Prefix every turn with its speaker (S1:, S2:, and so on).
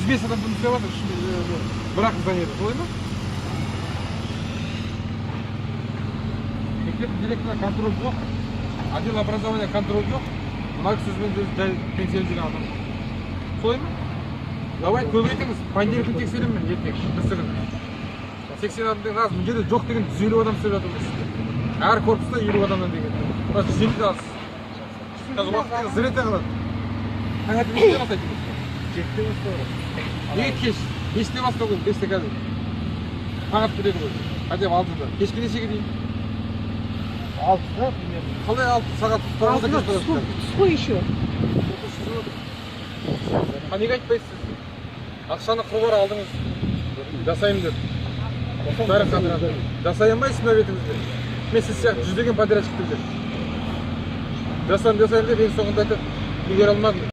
S1: 105 адам жұмыс істеп жатыр, бір-ақ зданиеде, солай ма? Мектеп директорына контроль жоқ, отдел образования контроль жоқ, мына сөзбен жай тексеріп жүрген адам. Солай ма? Давай көбейтіңіз, понедельник тексеремін мен ертең, бірсігін. 80 адамдан аз, бұл жерде жоқ деген 150 адам істеп жатырмыз. Әр корпуста 50 адамдан деген. Бұлар 150 де аз. Қазір уақытыңыз зыр ете қалады. Таңертең неште бастайтын? 7-те бастау. Неге кеш? 5-те бастау ғой, 5-те қазір. Таңат береді ғой. Хотя бы 6-да. Кешке нешеге дейін?
S2: 6-да примерно.
S1: Қалай 6 сағат? 9-да кеш барасыздар?
S2: Түс қой еще.
S1: А неге айтпайсыз? Ақшаны құбар алдыңыз. Жасайым деп. Бәрі қатырады. Жасай алмайсыз мына бетіңізде. Мен сіз сияқты жүздеген подрядчик деп. Жасайым деп ең соңында айтып, игере алмадым.